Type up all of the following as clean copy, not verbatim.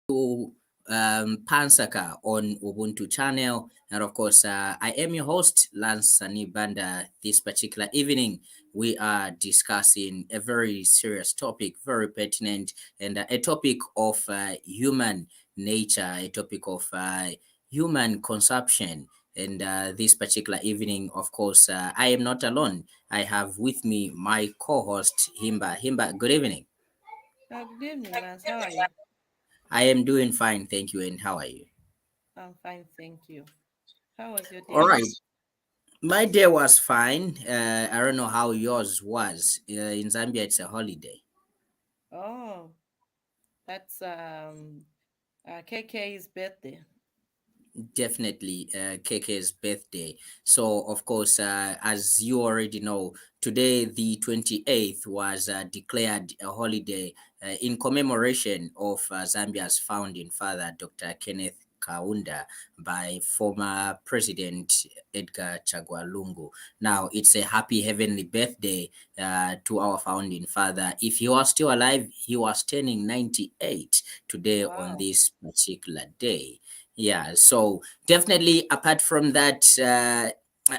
to Nsaka on Ubuntu channel. And of course, I am your host, Lance Sanibanda. This particular evening, we are discussing a very serious topic, very pertinent, and a topic of human nature, a topic of human consumption. And this particular evening, of course, I am not alone. I have with me my co-host, Himba. Himba, good evening. Good evening, Lance. How are you? I am doing fine, thank you. And how are you? I'm fine, thank you. How was your All day? right. My day was fine. I don't know how yours was. In Zambia, it's a holiday. Oh, that's KK's birthday. Definitely KK's birthday. So, of course, as you already know, today, the 28th, was declared a holiday in commemoration of Zambia's founding father, Dr. Kenneth Kaunda, by former President Edgar Chagwa Lungu. Now, it's a happy heavenly birthday to our founding father. If he was still alive, he was turning 98 today on Wow. this particular day. Yeah, so definitely apart from that,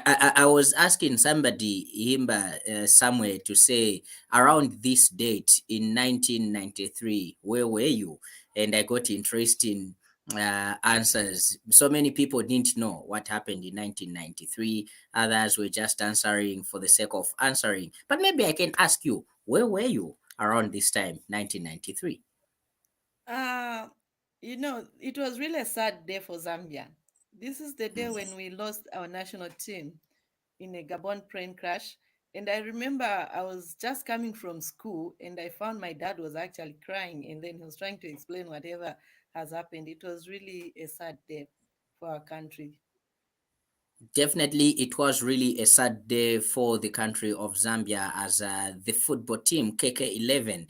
I was asking somebody, Himba, somewhere to say around this date in 1993, where were you? And I got interesting answers. So many people didn't know what happened in 1993. Others were just answering for the sake of answering. But maybe I can ask you, where were you around this time, 1993? Uh, it was really a sad day for Zambia. This is the day when we lost our national team in a Gabon plane crash. And I remember I was just coming from school and I found my dad was actually crying and then he was trying to explain whatever has happened. It was really a sad day for our country. Definitely, it was really a sad day for the country of Zambia as the football team KK11,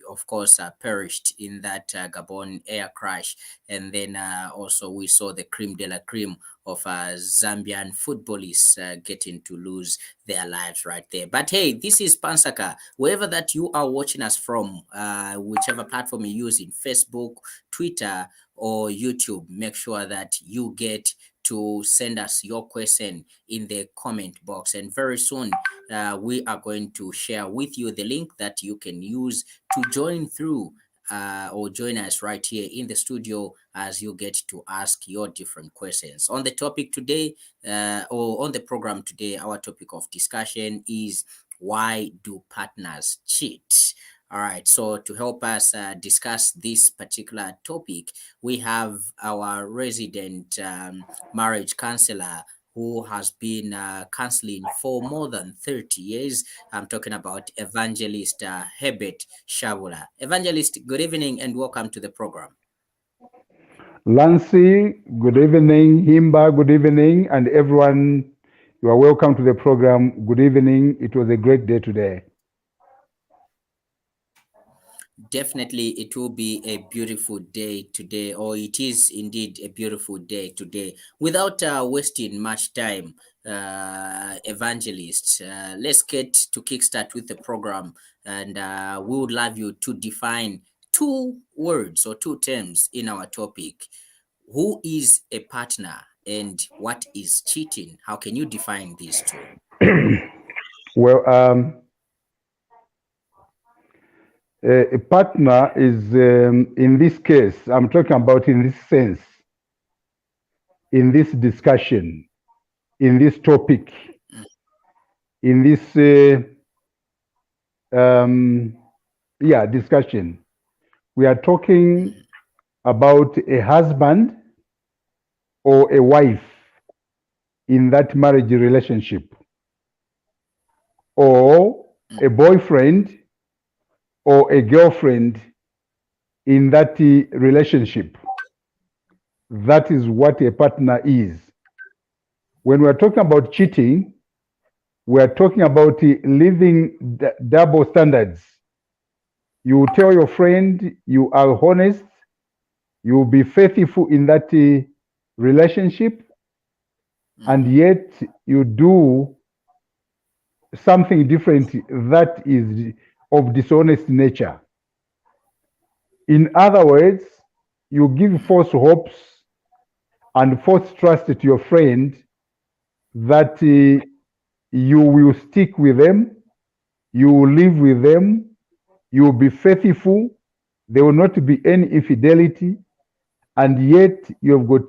of course, perished in that Gabon air crash. And then also we saw the cream de la cream of Zambian footballists getting to lose their lives right there. But hey, this is Pansaka. Wherever that you are watching us from, whichever platform you're using, Facebook, Twitter, or YouTube, make sure that you get to send us your question in the comment box, and very soon we are going to share with you the link that you can use to join through or join us right here in the studio as you get to ask your different questions on the topic today, or on the program today. Our topic of discussion is, why do partners cheat? All right, so to help us discuss this particular topic, we have our resident marriage counselor who has been counseling for more than 30 years. I'm talking about Evangelist Herbert Shabula. Evangelist, good evening and welcome to the program. Lancy, good evening. Himba, good evening. And everyone, you are welcome to the program. Good evening. It was a great day today. Definitely, it will be a beautiful day today, or it is indeed a beautiful day today. Without wasting much time, Evangelist, let's get to kickstart with the program, and we would love you to define two words or two terms in our topic. Who is a partner and what is cheating? How can you define these two? Well, a partner is, in this case, I'm talking about in this sense, in this discussion, in this topic, in this, discussion. We are talking about a husband or a wife in that marriage relationship, or a boyfriend or a girlfriend in that relationship. That is what a partner is. When we're talking about cheating, we're talking about living double standards. You tell your friend you are honest, you will be faithful in that relationship, and yet you do something different that is of dishonest nature. In other words, you give false hopes and false trust to your friend that you will stick with them, you will live with them, you will be faithful, there will not be any infidelity, and yet you've got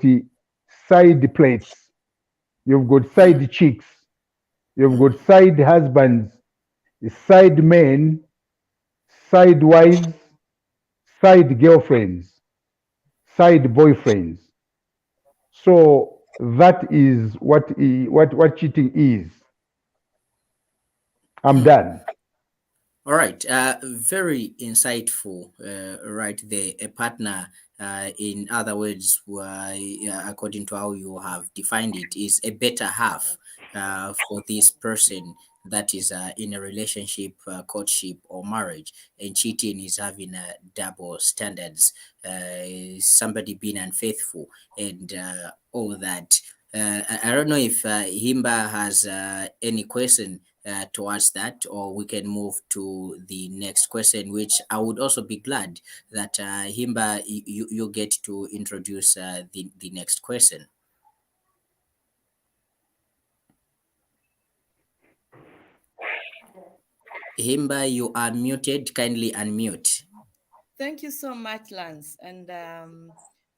side plates, you've got side chicks, you've got side husbands, side men, side wives, side girlfriends, side boyfriends. So that is what cheating is. I'm done. All right, very insightful, right there. A partner, in other words, according to how you have defined it, is a better half for this person that is in a relationship, courtship, or marriage. And cheating is having double standards, somebody being unfaithful, and all that. I don't know if Himba has any question towards that, or we can move to the next question, which I would also be glad that Himba, you get to introduce the next question. Himba, you are muted. Kindly unmute. Thank you so much, Lance. And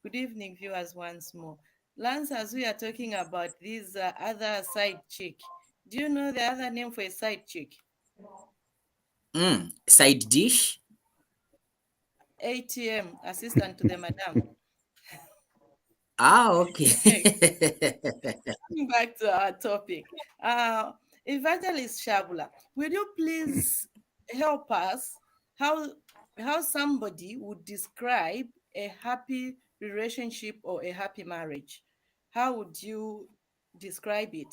good evening, viewers, once more. Lance, as we are talking about this other side chick, do you know the other name for a side chick? Side dish? ATM, assistant to the madam. Okay. Okay, coming back to our topic. Evangelist Shabula, will you please help us how somebody would describe a happy relationship or a happy marriage? How would you describe it?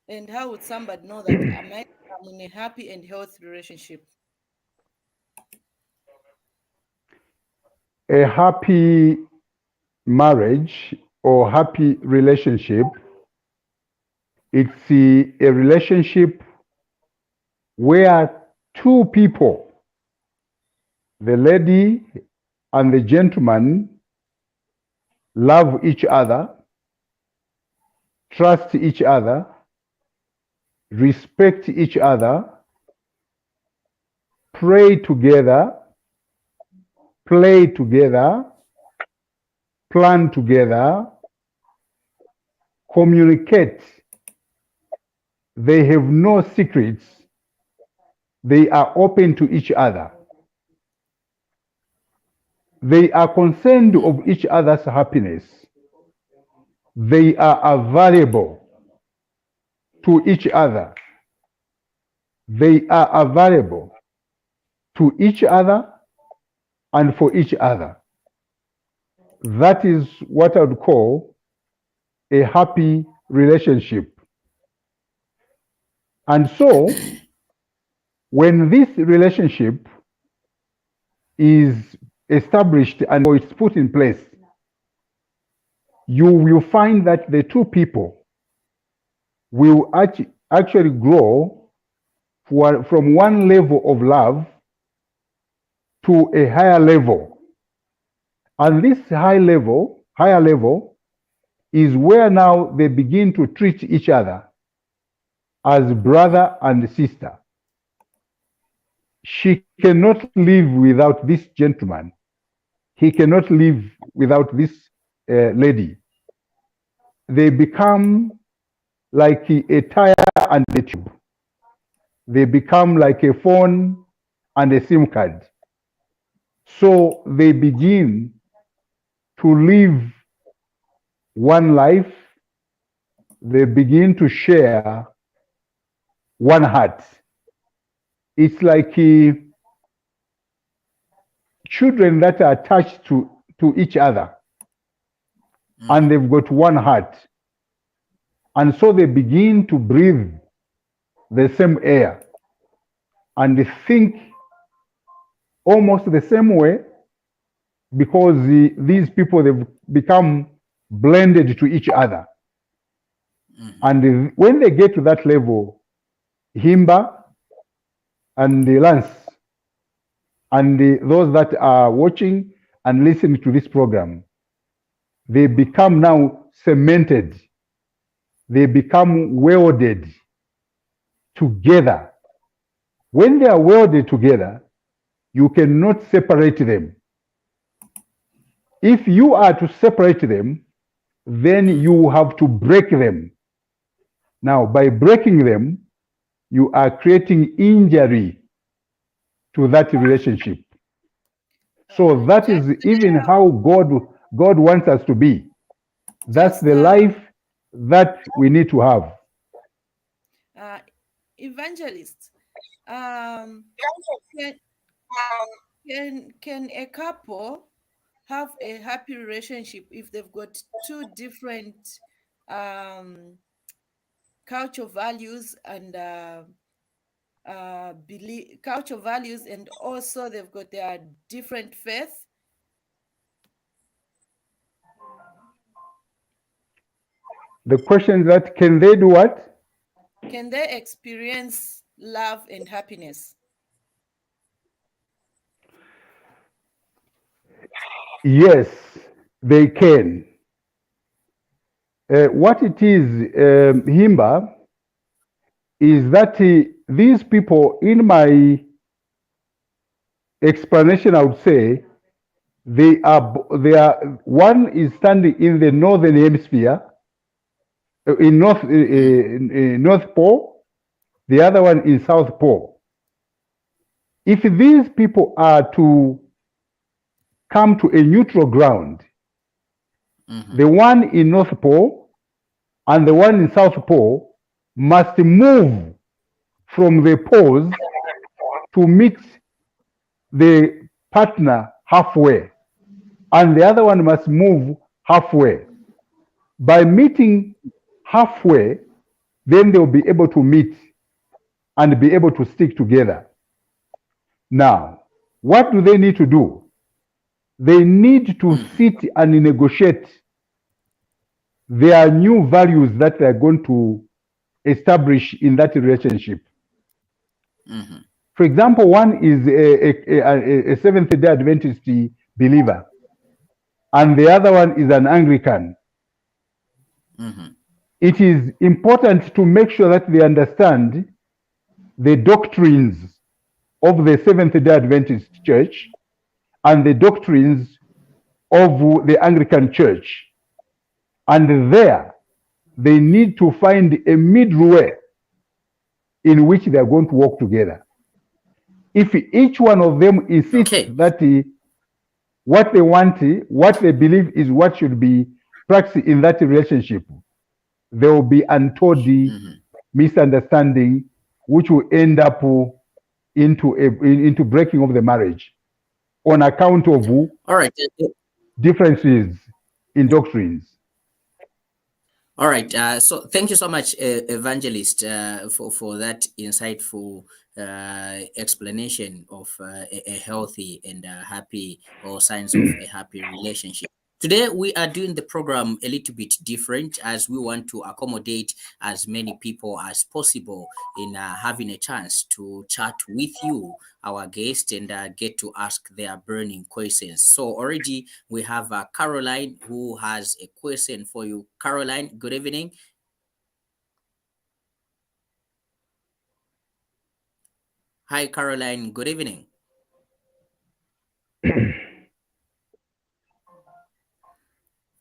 And how would somebody know that I'm in a happy and healthy relationship? A happy marriage or happy relationship, it's a relationship where two people, the lady and the gentleman, love each other, trust each other, respect each other, pray together, play together, plan together, communicate. They have no secrets. They are open to each other. They are concerned of each other's happiness. They are available to each other. They are available to each other and for each other. That is what I would call a happy relationship. And so, when this relationship is established and it's put in place, you will find that the two people will actually grow from one level of love to a higher level. And this higher level is where now they begin to treat each other as brother and sister. She cannot live without this gentleman. He cannot live without this lady. They become like a tire and a tube. They become like a phone and a SIM card. So they begin to live one life. They begin to share one heart. It's like children that are attached to each other, and they've got one heart. And so they begin to breathe the same air and they think almost the same way, because these people, they've become blended to each other. And when they get to that level, Himba and Lance, and those that are watching and listening to this program, they become now cemented. They become welded together. When they are welded together, you cannot separate them. If you are to separate them, then you have to break them. Now, by breaking them, you are creating injury to that relationship. So that is even how God wants us to be. That's the life that we need to have. Evangelist, um, can, can a couple have a happy relationship if they've got two different culture values and belief, culture values, and also they've got their different faith? The question is that can they do what? Can they experience love and happiness? Yes, they can. What it is, Himba, is that these people, in my explanation, I would say, they are one is standing in the northern hemisphere, in North Pole, the other one in South Pole. If these people are to come to a neutral ground, the one in North Pole and the one in South Pole must move from the poles to meet the partner halfway, and the other one must move halfway. By meeting halfway, then they'll be able to meet and be able to stick together. Now, what do they need to do? They need to sit and negotiate their new values that they're going to establish in that relationship. For example, one is a Seventh-day Adventist believer, and the other one is an Anglican. It is important to make sure that they understand the doctrines of the Seventh-day Adventist Church and the doctrines of the Anglican Church. And there, they need to find a middle way in which they are going to work together. If each one of them insists that what they want, what they believe is what should be practiced in that relationship, there will be untold misunderstanding, which will end up into breaking of the marriage on account of differences in doctrines. All right. So thank you so much, Evangelist, for that insightful explanation of a healthy and happy, or signs of a happy relationship. Today, we are doing the program a little bit different, as we want to accommodate as many people as possible in having a chance to chat with you, our guest, and get to ask their burning questions. So already we have Caroline, who has a question for you. Caroline, good evening. Hi, Caroline. Good evening.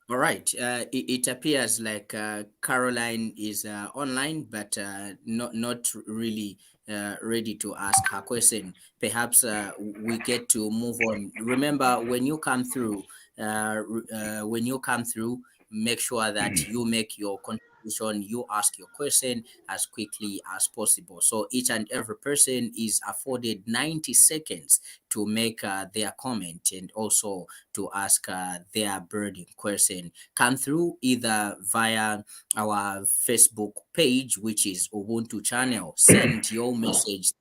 All right. It appears like Caroline is online, but not really ready to ask her question. Perhaps we get to move on. Remember, when you come through, make sure that you make your contribution. You ask your question as quickly as possible. So each and every person is afforded 90 seconds to make their comment and also to ask their burning question. Come through either via our Facebook page, which is Ubuntu channel. Send your message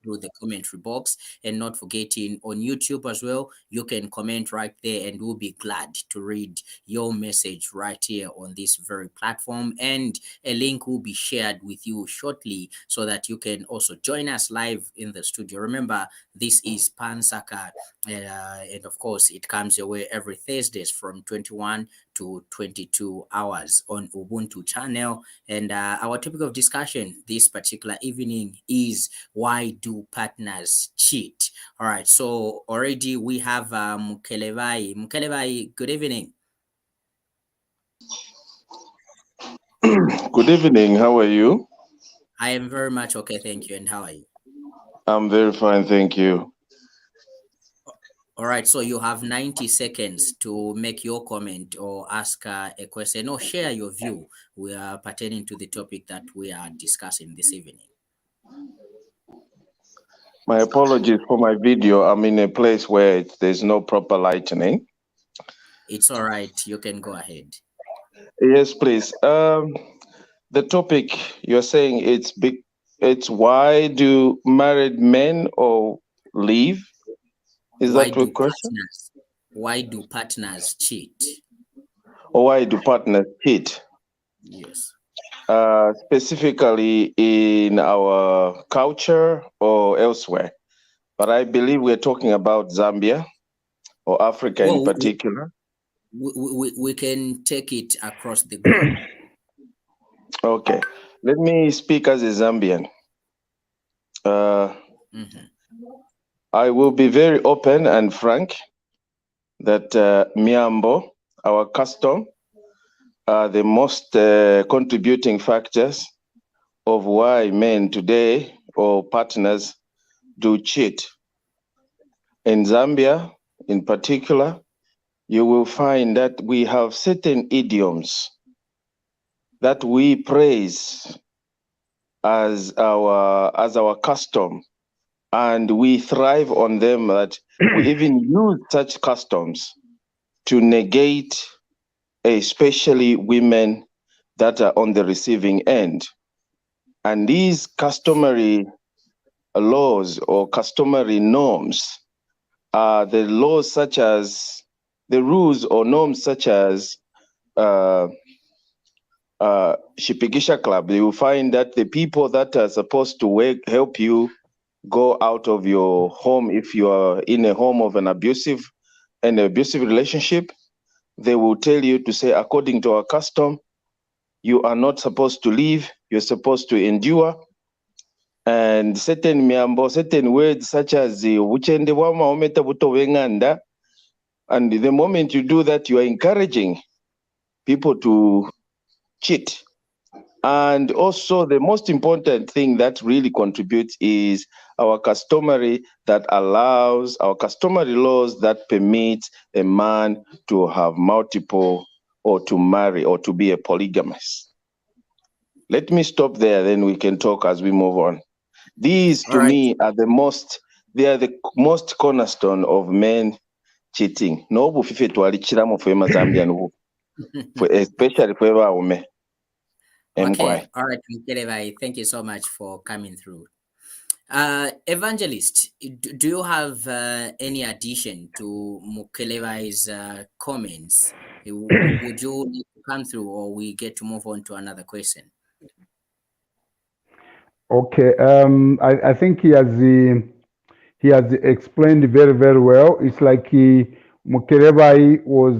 through the commentary box. And not forgetting on YouTube as well, you can comment right there, and we'll be glad to read your message right here on this very platform. And a link will be shared with you shortly so that you can also join us live in the studio. Remember, this is Nsaka, and of course, it comes your way every Thursdays from 21 to 22 hours on Ubuntu channel. And our topic of discussion this particular evening is, why do partners cheat? All right, so already we have Mukelevai. Mukelevai, good evening. Good evening. How are you? I am very much okay, thank you. And how are you? I'm very fine, thank you. All right, so you have 90 seconds to make your comment or ask a question or share your view. We are pertaining to the topic that we are discussing this evening. My apologies for my video. I'm in a place where there's no proper lighting. It's all right. You can go ahead. Yes, please. The topic you're saying it's why do married men or leave? Is that the question? Why do partners cheat? Or why do partners cheat? Yes. Specifically in our culture or elsewhere. But I believe we're talking about Zambia or Africa in particular. We can take it across the globe. Okay. Let me speak as a Zambian. I will be very open and frank that Miambo, our custom, are the most contributing factors of why men today or partners do cheat. In Zambia, in particular, you will find that we have certain idioms that we praise as our custom, and we thrive on them, that we even use such customs to negate especially women that are on the receiving end. And these customary laws or customary norms are the laws such as the rules or norms such as Shipigisha Club. You will find that the people that are supposed to help you go out of your home, if you are in a home of an abusive relationship, they will tell you to say, according to our custom, you are not supposed to leave, you're supposed to endure. And certain words such as and the moment you do that, you are encouraging people to cheat. And also the most important thing that really contributes is our customary laws that permit a man to have multiple or to marry or to be a polygamist. Let me stop there, then we can talk as we move on. These to me are the most cornerstone of men cheating. No bufife twalichiramo for Zambian, especially for women. Okay, all right, Mukelevai, thank you so much for coming through. Evangelist, do you have any addition to Mukelevai's comments? Would you like to come through, or we get to move on to another question? Okay, I think he has explained very, very well. It's like Mukelevai was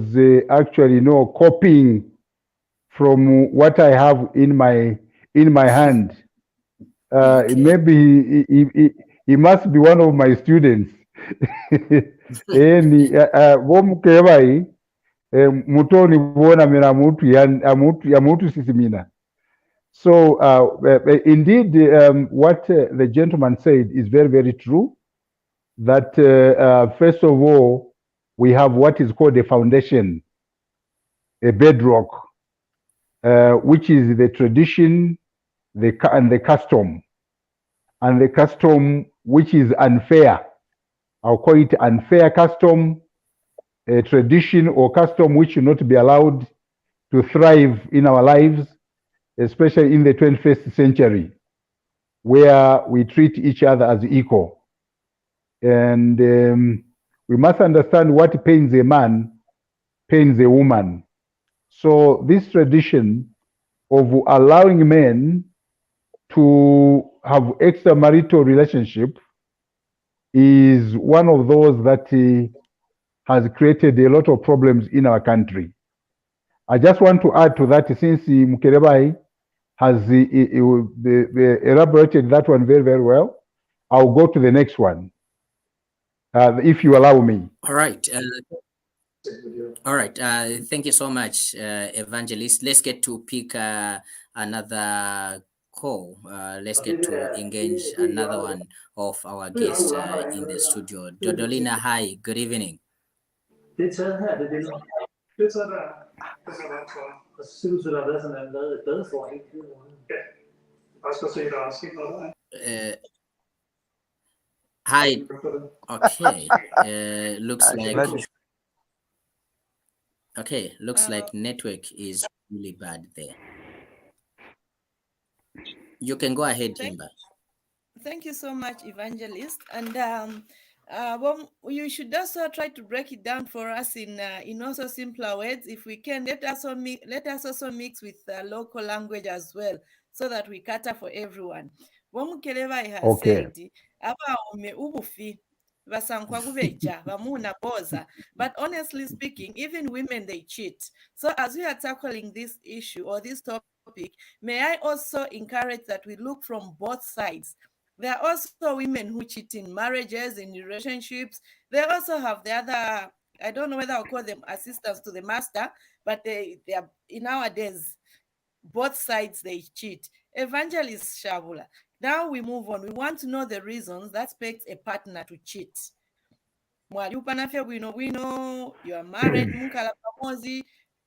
actually copying from what I have in my hand. Okay. Maybe he must be one of my students. Mukelevai mutoni bona mina mutu sisimina. So indeed, what the gentleman said is very, very true. That first of all, we have what is called a foundation, a bedrock, which is the tradition, and the custom, which is unfair. I'll call it unfair custom, a tradition or custom which should not be allowed to thrive in our lives, especially in the 21st century. where we treat each other as equal. And we must understand what pains a man pains a woman. So this tradition of allowing men to have extramarital relationship is one of those that has created a lot of problems in our country. I just want to add to that, since Mukerebai has elaborated that one very, very well, I'll go to the next one, if you allow me. All right. All right. Thank you so much, Evangelist. Let's get to pick another call. Let's get to engage another one of our guests in the studio. Dodolina, hi. Good evening. Hi. Okay. Looks like network is really bad there. You can go ahead, Hima. Thank you so much, Evangelist. And well, you should also try to break it down for us in also simpler words. If we can, let us also mix with local language as well, so that we cater for everyone. Womukeleva has said, "Abaume ubufi basankwa kubeja bamuna boza." But honestly speaking, even women, they cheat. So as we are tackling this issue or this topic, may I also encourage that we look from both sides. There are also women who cheat in marriages, in relationships. They also have the other, I don't know whether I'll call them assistants to the master, but they are, in nowadays, both sides they cheat. Evangelist Shabula. Now we move on. We want to know the reasons that makes a partner to cheat. We know you are married,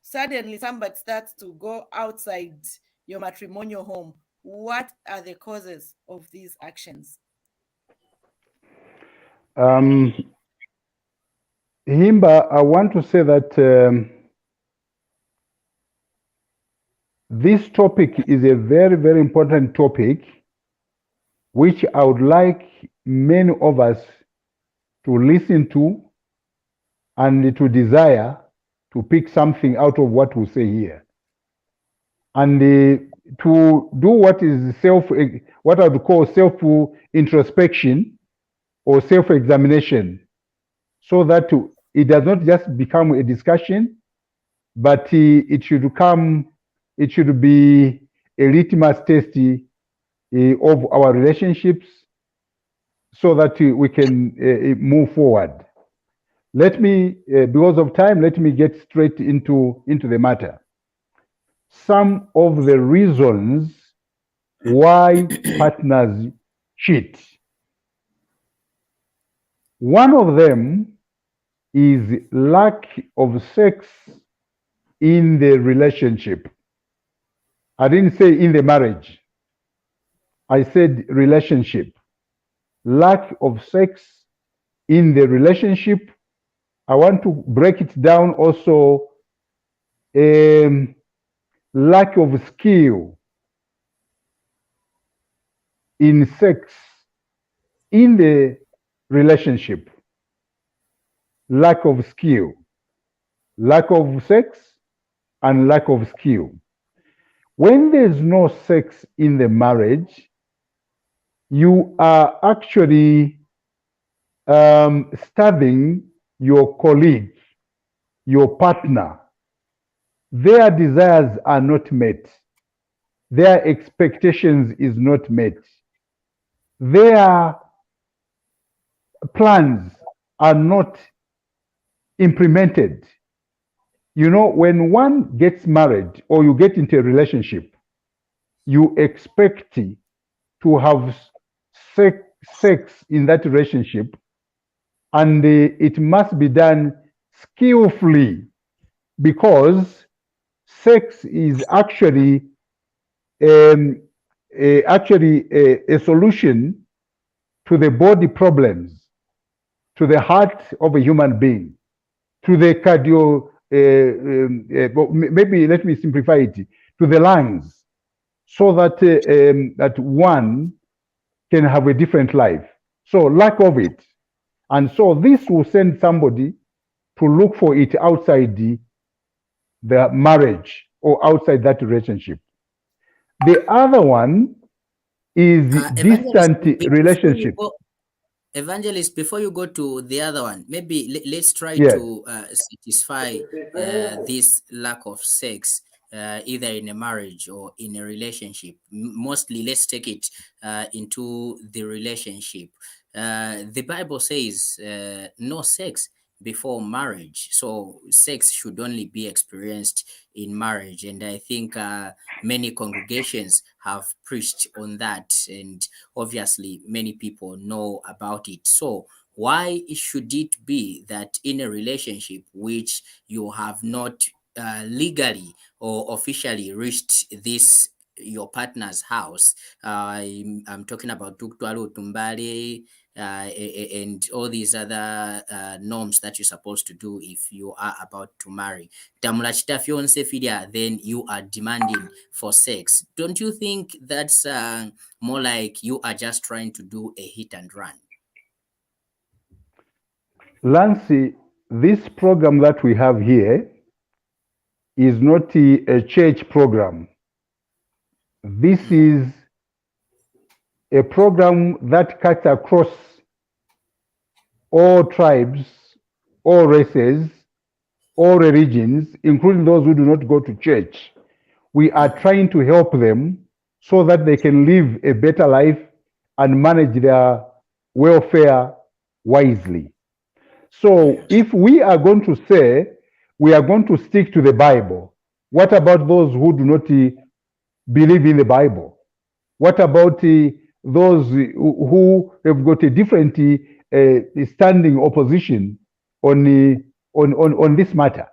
suddenly somebody starts to go outside your matrimonial home. What are the causes of these actions? Himba, I want to say that this topic is a very, very important topic, which I would like many of us to listen to and to desire to pick something out of what we say here. And to do what I would call self-introspection or self-examination, so that it does not just become a discussion, but it should be a litmus test of our relationships, so that we can move forward. Let me, because of time, let me get straight into the matter. Some of the reasons why partners cheat. One of them is lack of sex in the relationship. I didn't say in the marriage. I said relationship. Lack of sex in the relationship. I want to break it down also. Lack of skill in sex in the relationship. Lack of skill, lack of sex, and lack of skill. When there's no sex in the marriage, you are actually starving your colleague, your partner. Their desires are not met. Their expectations is not met. Their plans are not implemented. You know, when one gets married or you get into a relationship, you expect to have sex in that relationship, and it must be done skillfully, because sex is actually a solution to the body problems, to the heart of a human being, to the cardio, maybe let me simplify it, to the lungs, so that that one can have a different life. So lack of it. And so this will send somebody to look for it outside the marriage or outside that relationship. The other one is distant relationship. Evangelist, before you go to the other one, maybe let's try Yes. to satisfy this lack of sex, either in a marriage or in a relationship. Mostly, let's take it into the relationship. The Bible says no sex before marriage. So sex should only be experienced in marriage. And I think many congregations have preached on that. And obviously, many people know about it. So why should it be that in a relationship which you have not legally or officially reached this your partner's house, I'm talking about Tuktwalo Tumbale, and all these other norms that you're supposed to do if you are about to marry. Tamulachita fiance filia, then you are demanding for sex. Don't you think that's more like you are just trying to do a hit and run? Lancy, this program that we have here is not a church program. This is a program that cuts across all tribes, all races, all religions, including those who do not go to church. We are trying to help them so that they can live a better life and manage their welfare wisely. So if we are going to say we are going to stick to the Bible, what about those who do not believe in the Bible? What about those who have got a different standing opposition on this matter?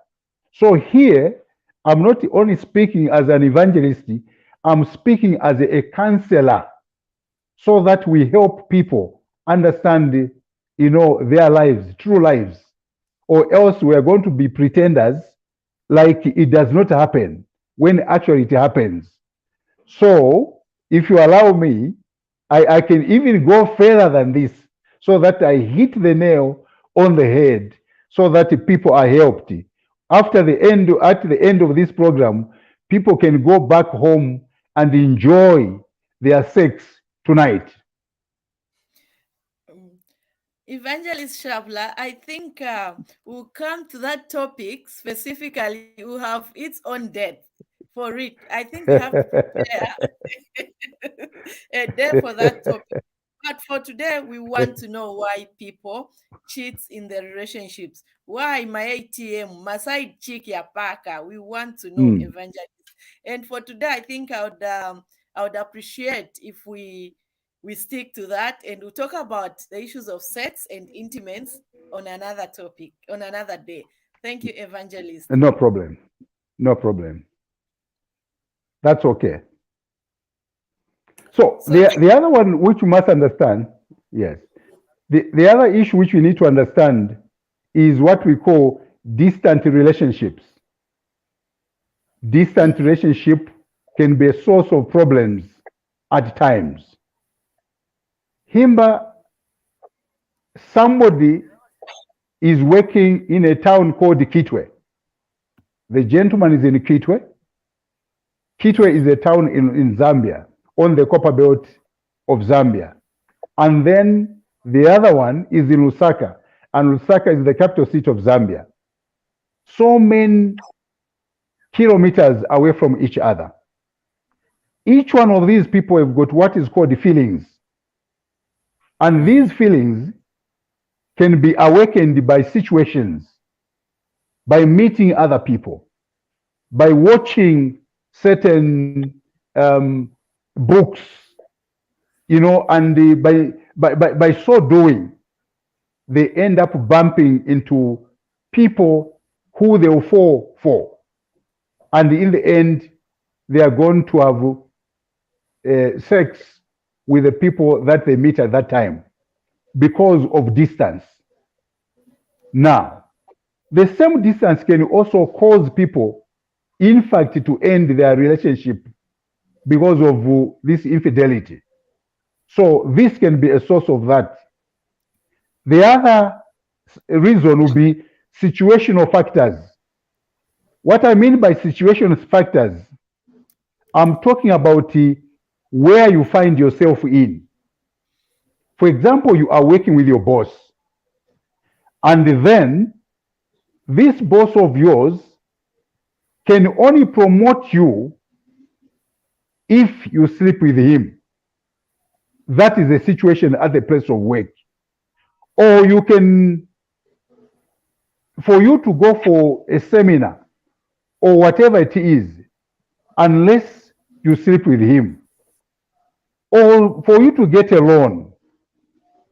So here, I'm not only speaking as an evangelist, I'm speaking as a counselor, so that we help people understand, their lives, true lives, or else we are going to be pretenders like it does not happen when actually it happens. So if you allow me, I can even go further than this, so that I hit the nail on the head, so that the people are helped. At the end of this program, people can go back home and enjoy their sex tonight. Evangelist Shabula, I think we'll come to that topic specifically. We'll have its own depth for it. I think we have to prepare a day for that topic. But for today, we want to know why people cheat in their relationships. Why my ATM, my side chick ya paka? We want to know, Evangelist. And for today, I think I would appreciate if we stick to that, and we'll talk about the issues of sex and intimates on another topic, on another day. Thank you, Evangelist. No problem. No problem. That's okay. So the other one which you must understand, yes, the other issue which we need to understand is what we call distant relationships. Distant relationship can be a source of problems at times. Hima, somebody is working in a town called Kitwe. The gentleman is in Kitwe. Kitwe is a town in Zambia, on the copper belt of Zambia. And then the other one is in Nsaka, and Nsaka is the capital city of Zambia. So many kilometers away from each other. Each one of these people have got what is called feelings. And these feelings can be awakened by situations, by meeting other people, by watching certain books, and by so doing, they end up bumping into people who they will fall for. And in the end, they are going to have sex with the people that they meet at that time because of distance. Now, the same distance can also cause people, in fact, to end their relationship because of this infidelity. So this can be a source of that. The other reason would be situational factors. What I mean by situational factors, I'm talking about where you find yourself in. For example, you are working with your boss, and then this boss of yours can only promote you if you sleep with him. That is a situation at the place of work. Or you can, for you to go for a seminar or whatever it is, unless you sleep with him. Or for you to get a loan,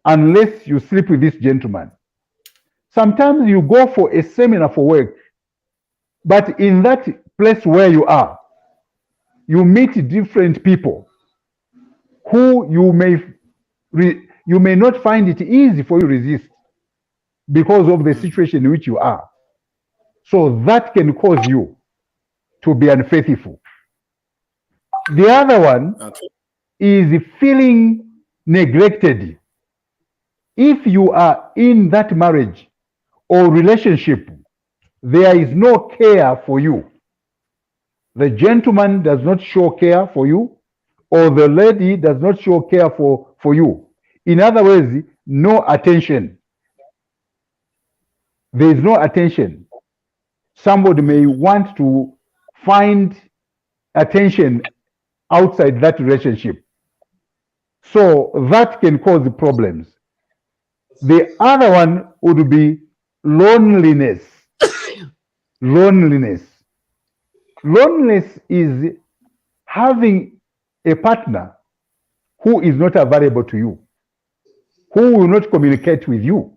unless you sleep with this gentleman. Sometimes you go for a seminar for work, but in that place where you are, you meet different people who you may not find it easy for you to resist because of the situation in which you are. So that can cause you to be unfaithful. The other one is feeling neglected. If you are in that marriage or relationship, there is no care for you. The gentleman does not show care for you, or the lady does not show care for you. In other words, no attention. There is no attention. Somebody may want to find attention outside that relationship. So that can cause problems. The other one would be loneliness. Loneliness. Loneliness is having a partner who is not available to you, who will not communicate with you,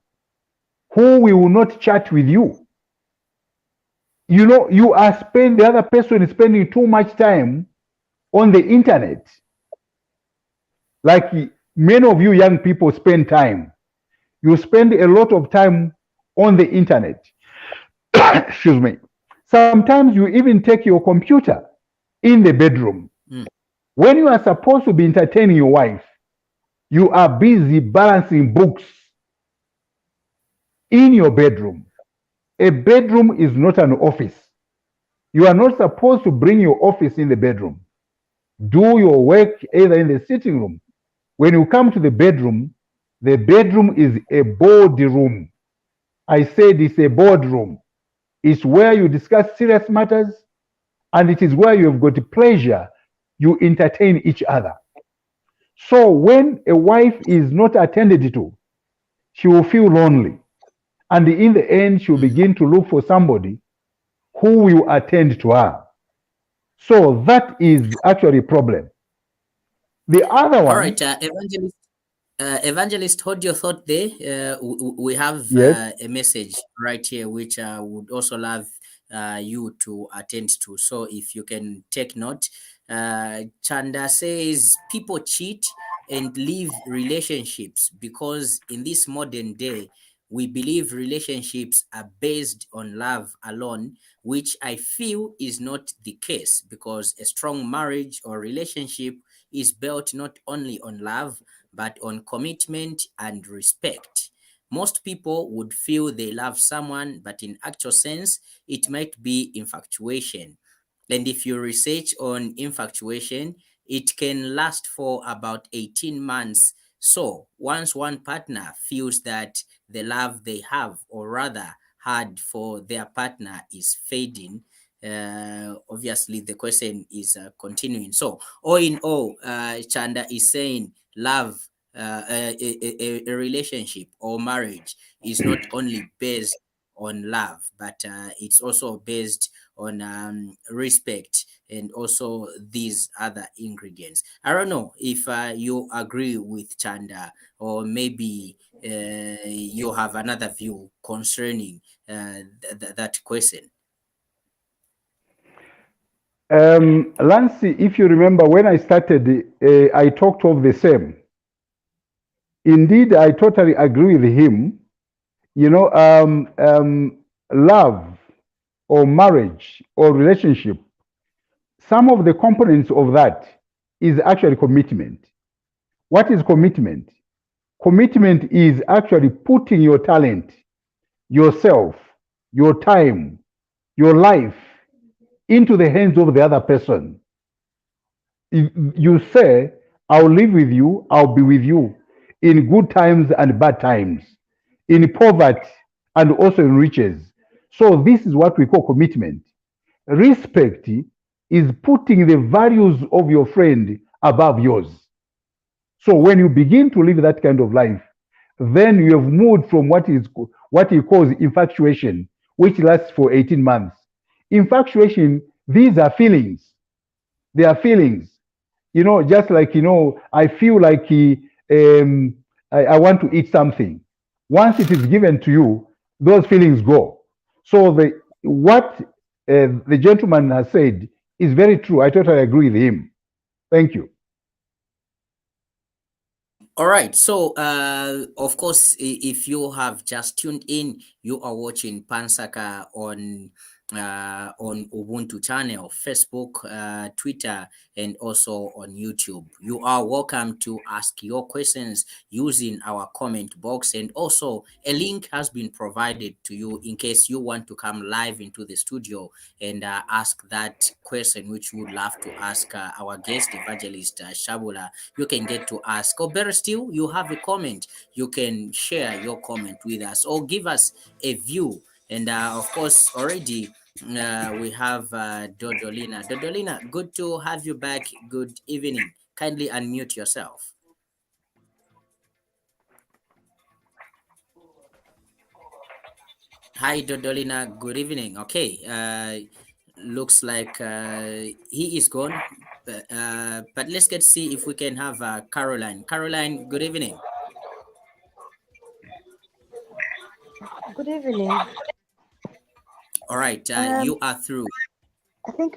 who will not chat with you. You know, the other person is spending too much time on the internet. Like many of you young people spend time. You spend a lot of time on the internet. Excuse me. Sometimes you even take your computer in the bedroom. When you are supposed to be entertaining your wife, you are busy balancing books in your bedroom. A bedroom is not an office. You are not supposed to bring your office in the bedroom. Do your work either in the sitting room. When you come to the bedroom is a boardroom. I said it's a boardroom. It's where you discuss serious matters, and it is where you have got pleasure. You entertain each other. So when a wife is not attended to, she will feel lonely. And in the end, she'll begin to look for somebody who will attend to her. So that is actually a problem. The other one. All right, Evangelist, hold your thought there. We have Yes. a message right here, which I would also love you to attend to. So if you can take note, Chanda says people cheat and leave relationships because in this modern day, we believe relationships are based on love alone, which I feel is not the case because a strong marriage or relationship is built not only on love, but on commitment and respect. Most people would feel they love someone, but in actual sense, it might be infatuation. And if you research on infatuation, it can last for about 18 months. So once one partner feels that the love they have, or rather had for their partner, is fading, obviously the question is continuing. So all in all, Chanda is saying love, a relationship or marriage is not only based on love, but it's also based on respect and also these other ingredients. I don't know if you agree with Chanda, or maybe you have another view concerning that question. Lancy, if you remember when I started, I talked of the same. Indeed, I totally agree with him. You know, love or marriage or relationship, some of the components of that is actually commitment. What is commitment? Commitment is actually putting your talent, yourself, your time, your life into the hands of the other person. You say, I'll live with you, I'll be with you in good times and bad times, in poverty and also in riches. So, this is what we call commitment. Respect is putting the values of your friend above yours. So, when you begin to live that kind of life, then you have moved from what he calls infatuation, which lasts for 18 months. Infatuation, these are feelings. They are feelings. Just like, I feel like I want to eat something. Once it is given to you, those feelings go. So what the gentleman has said is very true. I totally agree with him. Thank you. All right. So, of course, if you have just tuned in, you are watching Nsaka on Ubuntu channel, Facebook, Twitter, and also on YouTube. You are welcome to ask your questions using our comment box, and also a link has been provided to you in case you want to come live into the studio and ask that question which you would love to ask our guest evangelist Shabula. You can get to ask, or better still, you have a comment, you can share your comment with us or give us a view. And of course, already we have Dodolina. Dodolina, good to have you back. Good evening. Kindly unmute yourself. Hi, Dodolina. Good evening. Okay. Looks like he is gone. But let's get see if we can have Caroline. Caroline, good evening. Good evening. All right. You are through. I think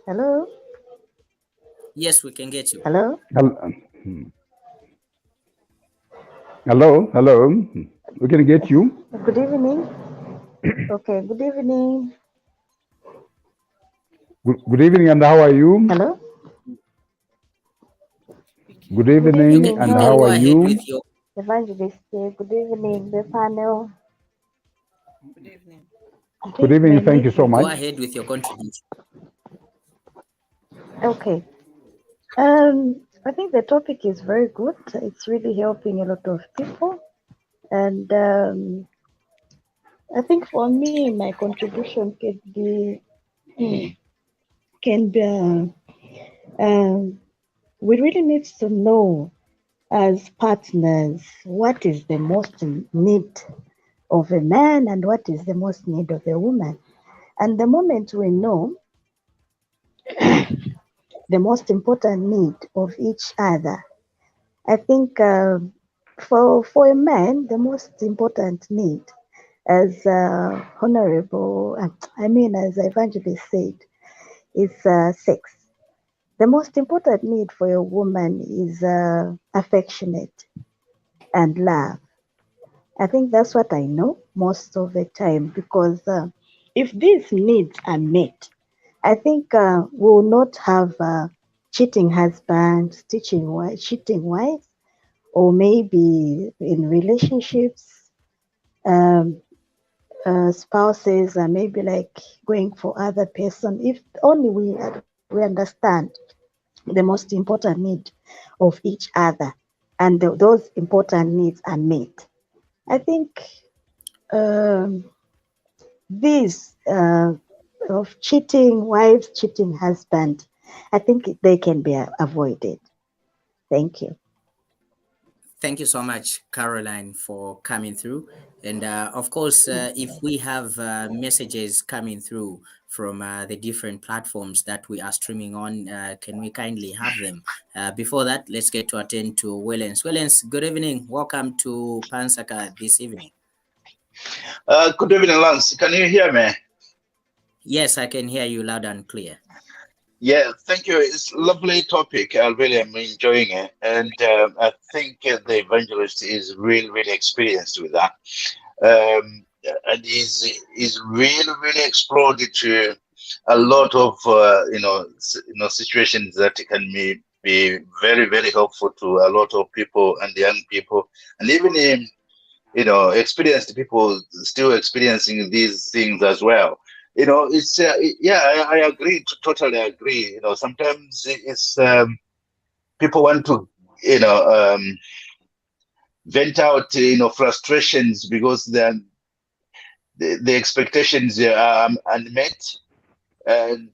hello? Yes, we can get you. Hello? Hello. We can get you. Good evening. Okay, good evening. Good evening, and how are you? Hello? Good evening, evening, and You how can how go are ahead you? with your. Evangelist here. Good evening, the panel. Good evening. Good evening. Thank you so Go much. ahead with your contribution. Okay. I think the topic is very good. It's really helping a lot of people. And I think for me, my contribution can be we really need to know as partners what is the most need of a man and what is the most need of a woman. And the moment we know the most important need of each other, I think for a man, the most important need, as as Evangelist said, is sex. The most important need for a woman is affectionate and love. I think that's what I know most of the time, because if these needs are met, I think we will not have cheating husbands, cheating wives, or maybe in relationships, um, spouses are maybe like going for other person. If only we understand the most important need of each other, and those important needs are met. I think um, these of cheating wives, cheating husband, I think they can be avoided. Thank you. Thank you so much, Caroline, for coming through. And of course, if we have messages coming through from the different platforms that we are streaming on, can we kindly have them? Before that, let's get to attend to Wellens. Wellens, good evening. Welcome to Nsaka this evening. Good evening, Lance. Can you hear me? Yes, I can hear you loud and clear. Yeah, thank you. It's a lovely topic. I really am enjoying it. And I think the evangelist is really experienced with that. And he's really explored to a lot of situations that can be be very, very helpful to a lot of people and young people, and even in, experienced people still experiencing these things as well. It's I agree, totally agree. Sometimes it's people want to you know um, vent out frustrations because the expectations are unmet, and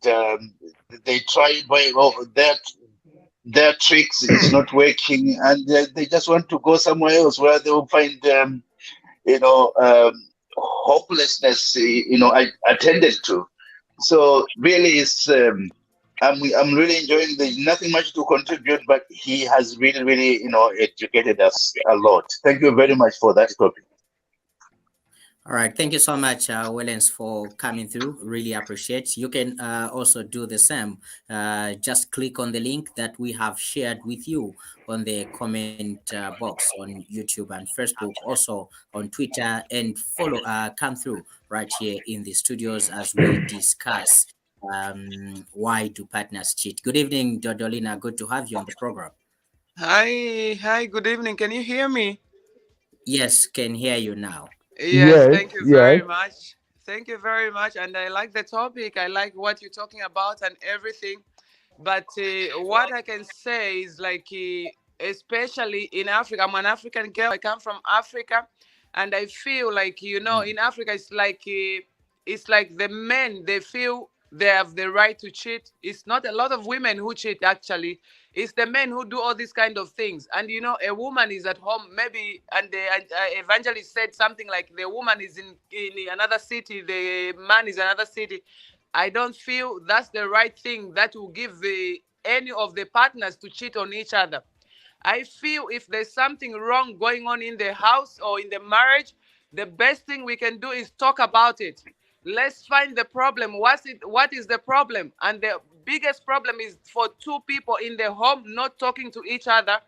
they try by their tricks is not working, and they just want to go somewhere else where they will find you know hopelessness attended to. So really it's I'm really enjoying. There's nothing much to contribute, but he has really, really, educated us a lot. Thank you very much for that topic. All right. Thank you so much, Willens, for coming through. Really appreciate. You can also do the same. Just click on the link that we have shared with you on the comment box on YouTube and Facebook, also on Twitter, and follow, come through right here in the studios as we discuss why do partners cheat. Good evening, Dodolina. Good to have you on the program. Hi, good evening. Can you hear me? Yes, can hear you now. Yes, Yes, thank you yes. very much. Thank you very much. And I like the topic. I like what you're talking about and everything. But what I can say is like, especially in Africa, I'm an African girl. I come from Africa, and I feel like in Africa, it's like the men, they feel they have the right to cheat. It's not a lot of women who cheat actually. It's the men who do all these kind of things. And a woman is at home maybe, and the evangelist said something like the woman is in another city, the man is another city. I don't feel that's the right thing that will give any of the partners to cheat on each other. I feel if there's something wrong going on in the house or in the marriage, the best thing we can do is talk about it. Let's find the problem. What is the problem? And the biggest problem is for two people in the home not talking to each other.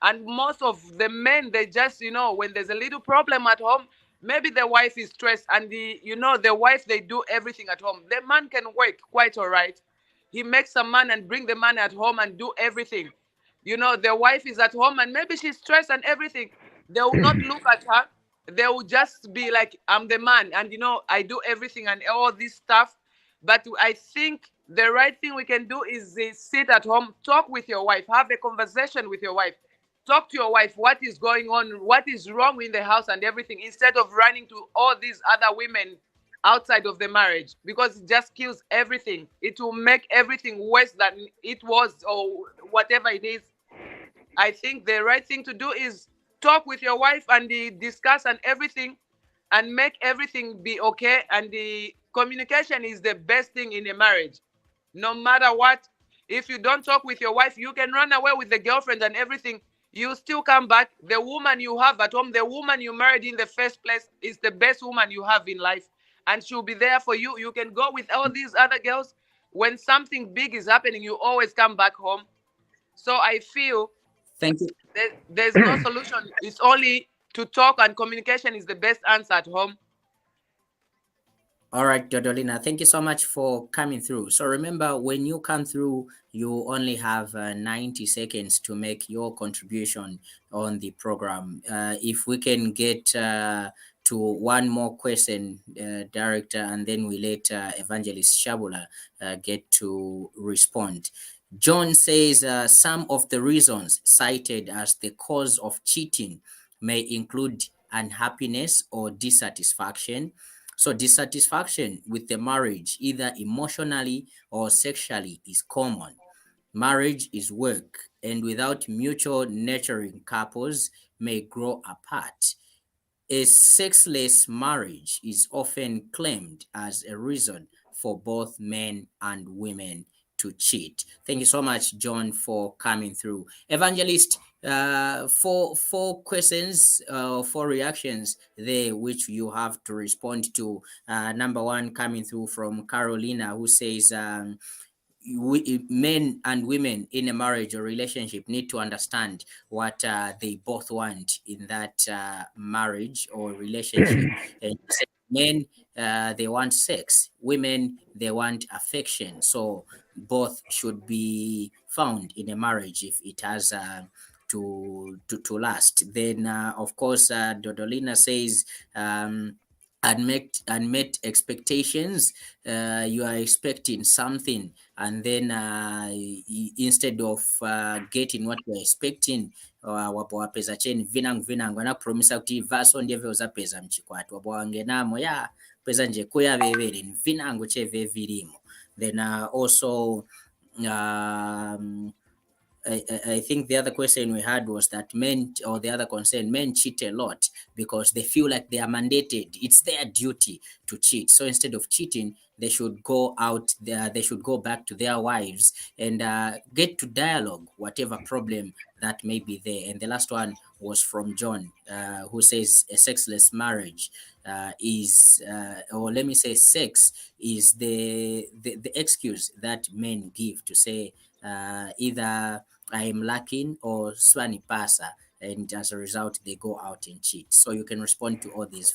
And most of the men, they just, when there's a little problem at home, maybe the wife is stressed, and the wife, they do everything at home. The man can work quite all right. He makes some money and bring the man at home and do everything. The wife is at home and maybe she's stressed and everything. They will not look at her. They will just be like, I'm the man, and I do everything and all this stuff. But I think the right thing we can do is sit at home, talk with your wife, have a conversation with your wife. Talk to your wife what is going on, what is wrong in the house and everything, instead of running to all these other women outside of the marriage, because it just kills everything. It will make everything worse than it was, or whatever it is. I think the right thing to do is talk with your wife and discuss and everything, and make everything be okay. And the communication is the best thing in a marriage. No matter what, if you don't talk with your wife, you can run away with the girlfriend and everything. You still come back. The woman you have at home, the woman you married in the first place, is the best woman you have in life. And she'll be there for you. You can go with all these other girls. When something big is happening, you always come back home. So I feel Thank you. there's no solution. It's only to talk, and communication is the best answer at home. All right, Dodolina, thank you so much for coming through. So remember, when you come through, you only have 90 seconds to make your contribution on the program. If we can get to one more question, Director, and then we let Evangelist Shabula get to respond. John says some of the reasons cited as the cause of cheating may include unhappiness or dissatisfaction. So dissatisfaction with the marriage, either emotionally or sexually, is common. Marriage is work, and without mutual nurturing, couples may grow apart. A sexless marriage is often claimed as a reason for both men and women to cheat. Thank you so much, John, for coming through. Evangelist, four questions, four reactions there, which you have to respond to. Number one, coming through from Carolina, who says, men and women in a marriage or relationship need to understand what they both want in that marriage or relationship. And men, they want sex. Women, they want affection. So both should be found in a marriage if it has to last. Then of course Dodolina says unmet expectations. You are expecting something, and then instead of getting what you're expecting, wapo wapeza cheni vinangu anakupromisa kuti vaso ndiyeve uzapeza mchikwati wapo wangenamo ya peza nje kuya vevere vinangu cheve virimo. Then also I think the other question we had was that men, or the other concern, men cheat a lot because they feel like they are mandated. It's their duty to cheat. So instead of cheating, they should go out there, they should go back to their wives and get to dialogue whatever problem that may be there. And the last one was from John, who says a sexless marriage is, or let me say sex is the excuse that men give to say either I am lacking or swani pasa, and as a result they go out and cheat. So you can respond to all these.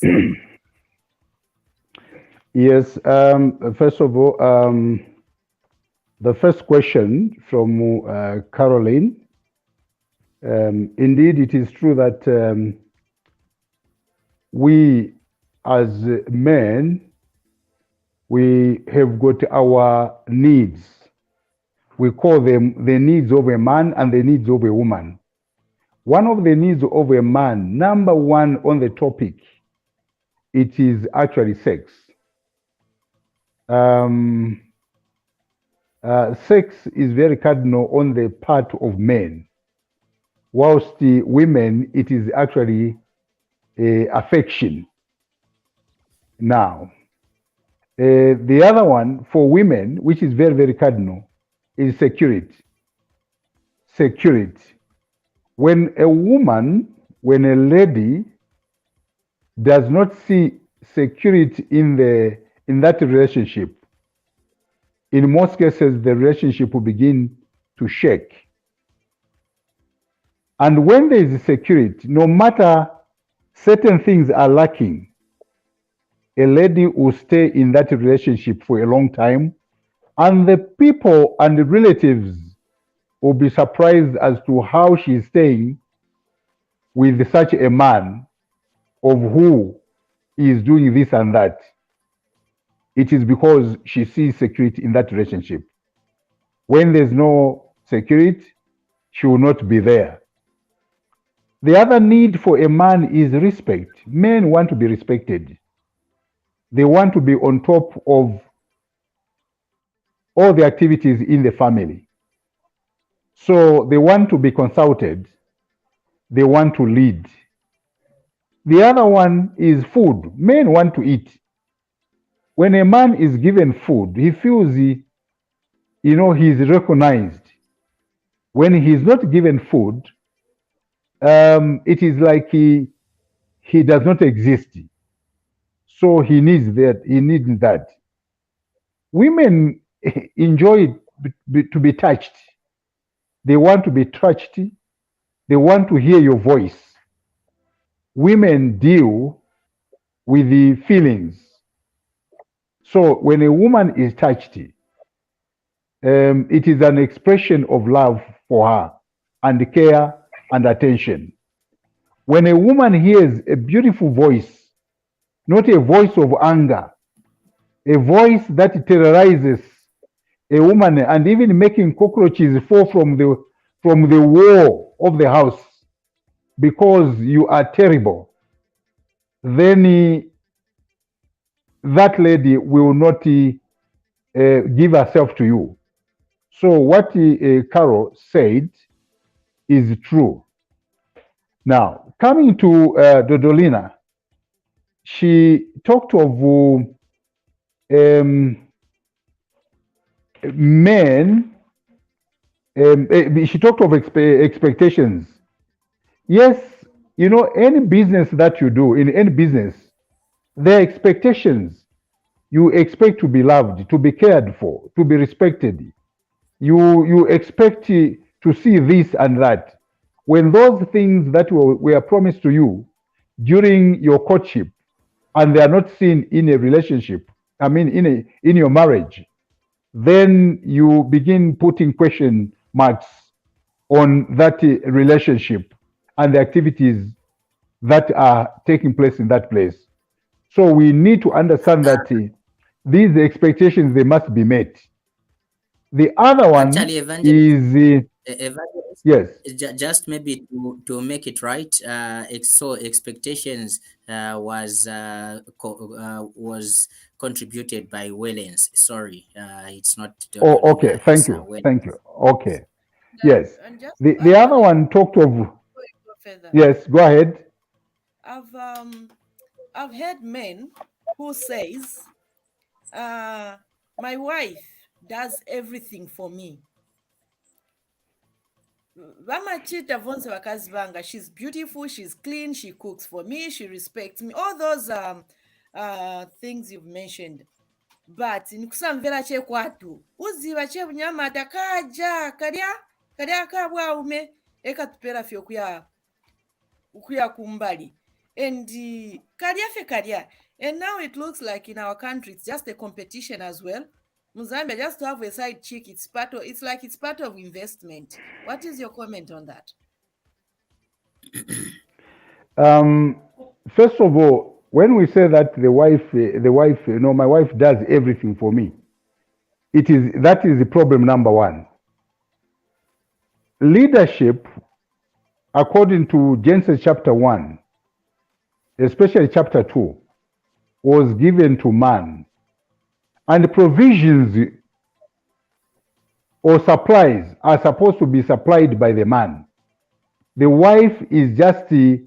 Yes, first of all, the first question from Caroline. Indeed, it is true that we as men, we have got our needs. We call them the needs of a man and the needs of a woman. One of the needs of a man, number one on the topic, it is actually sex. Sex is very cardinal on the part of men, whilst the women, it is actually affection. Now, the other one for women, which is very, very cardinal, is security. Security. When a woman, when a lady does not see security in that relationship, in most cases, the relationship will begin to shake. And when there is security, no matter certain things are lacking, a lady will stay in that relationship for a long time, and the people and the relatives will be surprised as to how she is staying with such a man of who is doing this and that. It is because she sees security in that relationship. When there's no security, she will not be there. The other need for a man is respect. Men want to be respected. They want to be on top of all the activities in the family. So they want to be consulted. They want to lead. The other one is food. Men want to eat. When a man is given food, he feels he's recognized. When he's not given food, it is like he does not exist. So he needs that. He needs that. Women enjoy to be touched. They want to be touched. They want to hear your voice. Women deal with the feelings. So when a woman is touched, it is an expression of love for her and care and attention. When a woman hears a beautiful voice, not a voice of anger, a voice that terrorizes a woman and even making cockroaches fall from the wall of the house because you are terrible, then that lady will not give herself to you. So what Carol said is true. Now, coming to Dodolina, she talked of men, she talked of expectations. Yes, any business that you do, in any business, there are expectations. You expect to be loved, to be cared for, to be respected. You expect to see this and that. When those things that were promised to you during your courtship and they are not seen in a relationship, in your marriage, then you begin putting question marks on that relationship and the activities that are taking place in that place. So we need to understand that these expectations, they must be met. The other one Actually, Evangelist, is Evangelist, yes. just maybe to make it right. So expectations was contributed by Wellens. Sorry, it's not Oh, Dr. okay. Lina, Thank it's you. Wellens. Thank you. Okay. And, Yes. and just The to add other on it, one talked of. before you go further, Yes. Go ahead. I've heard men who says, my wife does everything for me. Vamachita vonse vakazi vanga, she's beautiful, she's clean, she cooks for me, she respects me, all those things you've mentioned. But nikusamvera chekwatu uziva chebunyamata kaja kalya kabwaume ekatupera fye okuya kumbali and kalya and now it looks like in our country it's just a competition as well. Muzambia, just to have a side chick, it's part of investment. What is your comment on that? First of all, when we say that the wife, my wife does everything for me, that is the problem number one. Leadership, according to Genesis chapter 1, especially chapter 2, was given to man. And provisions or supplies are supposed to be supplied by the man. The wife is just a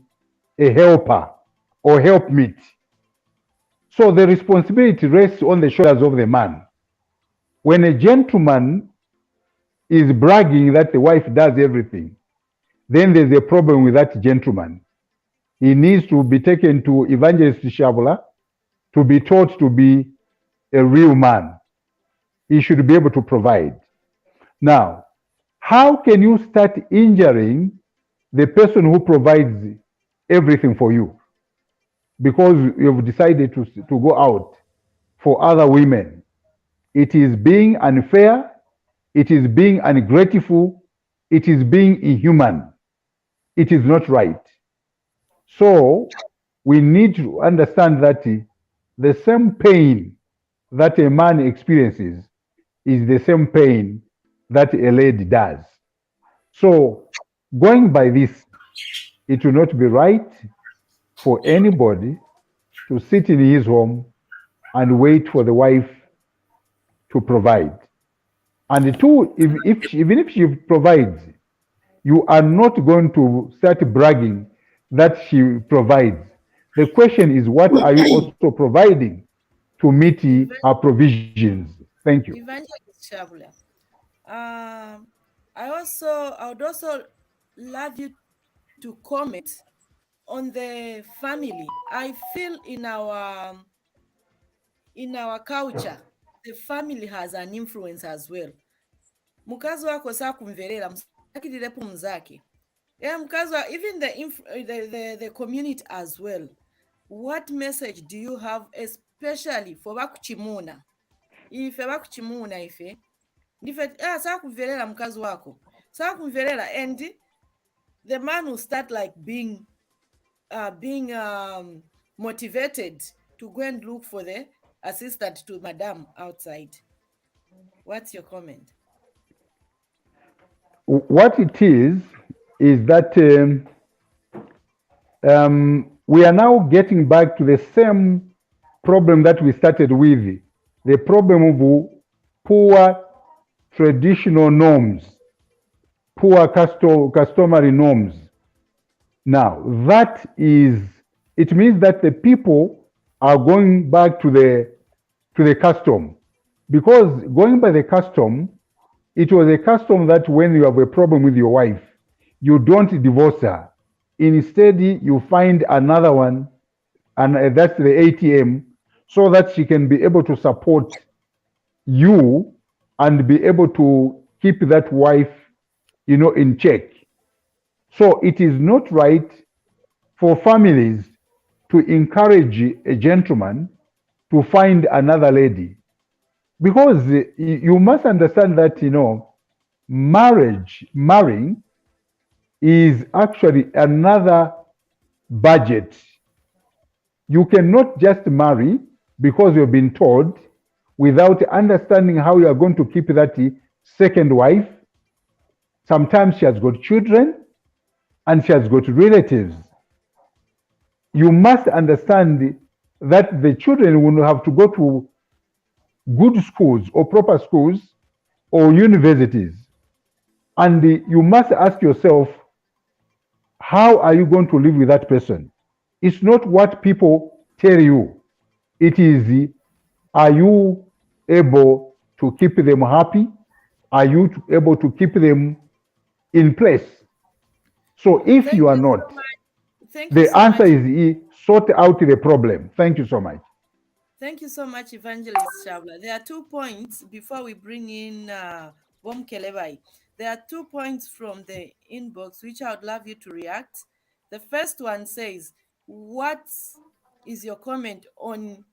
helper or helpmeet. So the responsibility rests on the shoulders of the man. When a gentleman is bragging that the wife does everything, then there's a problem with that gentleman. He needs to be taken to Evangelist Shabula to be taught to be a real man. He should be able to provide. Now, how can you start injuring the person who provides everything for you because you've decided to go out for other women? It is being unfair, it is being ungrateful, it is being inhuman. It is not right. So we need to understand that the same pain that a man experiences is the same pain that a lady does. So going by this, it will not be right for anybody to sit in his home and wait for the wife to provide. And two, even if she provides, you are not going to start bragging that she provides. The question is, what are you also providing to meet her provisions? Thank you. Evangelist Shabula, I would also love you to comment on the family. I feel in our culture, the family has an influence as well. Mukazi wako saa kumverera msakirirepo mzake. Mukazi wa, even the community as well. What message do you have, especially for bakuchimuna? Ife bakuchimuna ife ndife saa kumverera mkazi wako, saa kumverera, and the man will start like being motivated to go and look for the assistant to madam outside. What's your comment? What it is that we are now getting back to the same problem that we started with, the problem of poor traditional norms, poor customary norms. Now, it means that the people are going back to the custom, because going by the custom, it was a custom that when you have a problem with your wife, you don't divorce her. Instead, you find another one, and that's the ATM, so that she can be able to support you and be able to keep that wife, in check. So it is not right for families to encourage a gentleman to find another lady, because you must understand that, marrying is actually another budget. You cannot just marry because you've been told without understanding how you are going to keep that second wife. Sometimes she has got children and she has got relatives. You must understand that the children will have to go to good schools or proper schools or universities. And you must ask yourself, how are you going to live with that person? It's not what people tell you. It is, are you able to keep them happy? Are you able to keep them in place? So if you are not, the answer is sort out the problem. Thank you so much. Thank you so much, Evangelist Shabula. There are 2 points before we bring in Bom Kelebai. There are 2 points from the inbox which I would love you to react. The first one says, what is your comment on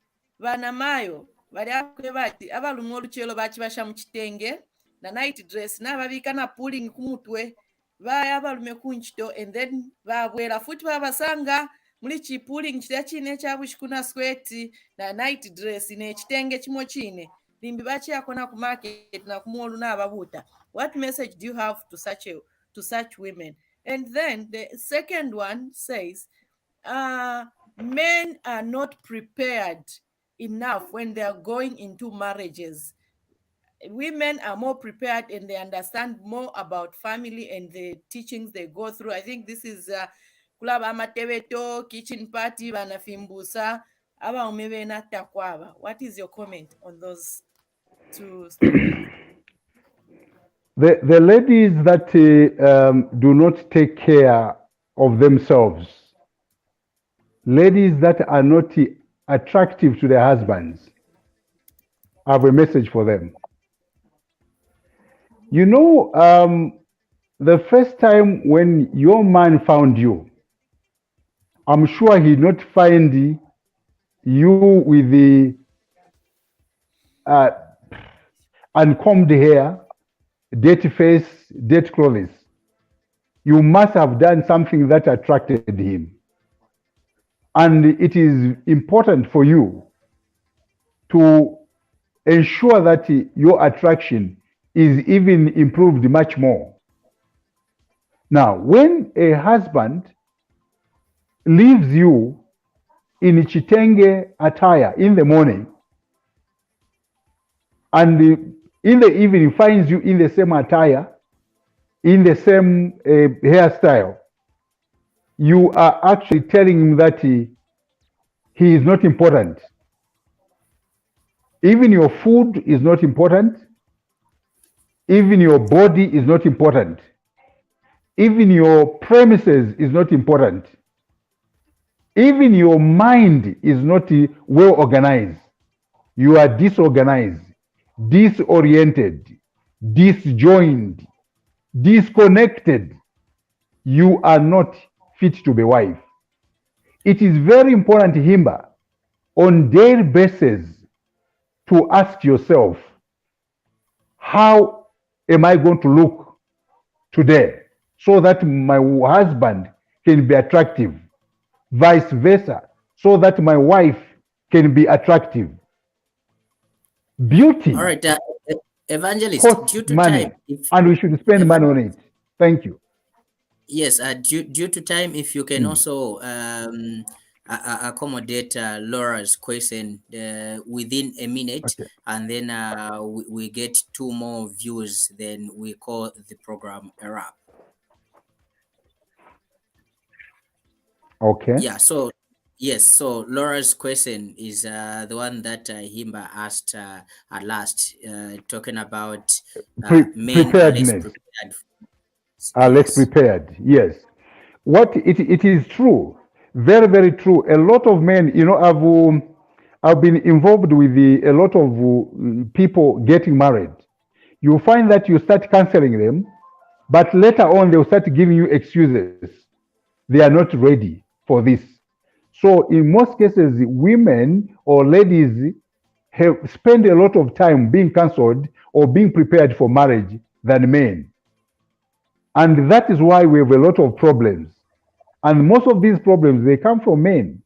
Vanamayo? Bali bati abalumwa olukyero bakibasha mu kitenge na night dress n'ababika na pulling ku mutwe baya abalume ku nkito and then babwera futi babasanga muli chipuling kitya kine ekyabushikuna sweti na night dress n'ekitenge kimo kine limbi bakyakona ku market na ku molu n'ababuuta. What message do you have to such women? And then the second one says, men are not prepared enough when they are going into marriages. Women are more prepared and they understand more about family and the teachings they go through. I think this is kulaba amatebeto, kitchen party, banafimbusa, aba umebe na takwaba. What is your comment on those 2 statements? The ladies that do not take care of themselves, ladies that are not attractive to their husbands, I have a message for them. You know, the first time when your man found you, I'm sure he not find you with the uncombed hair, dirty face, dirty clothes. You must have done something that attracted him. And it is important for you to ensure that your attraction is even improved much more. Now, when a husband leaves you in chitenge attire in the morning and in the evening finds you in the same attire, in the same hairstyle, you are actually telling him that he is not important. Even your food is not important. Even your body is not important. Even your premises is not important. Even your mind is not well organized. You are disorganized, disoriented, disjoined, disconnected. You are not fit to be wife. It is very important, Hima, on daily basis to ask yourself, how am I going to look today so that my husband can be attractive? Vice versa, so that my wife can be attractive. Beauty. All right, Evangelist, due to money, time, and we should spend money on it. Thank you. Yes, due to time, if you can also accommodate Laura's question within a minute, Okay. and then we get 2 more views, then we call the program a wrap. Okay. Yeah, so yes, so Laura's question is the one that Himba asked at last, talking about men are less Preparedness. prepared. Are less Yes. prepared. Yes. What it is true, very, very true. A lot of men, you know, I've been involved with a lot of people getting married. You find that you start counseling them, but later on they'll start giving you excuses. They are not ready for this. So in most cases, women or ladies have spent a lot of time being counseled or being prepared for marriage, than men. And that is why we have a lot of problems. And most of these problems, they come from men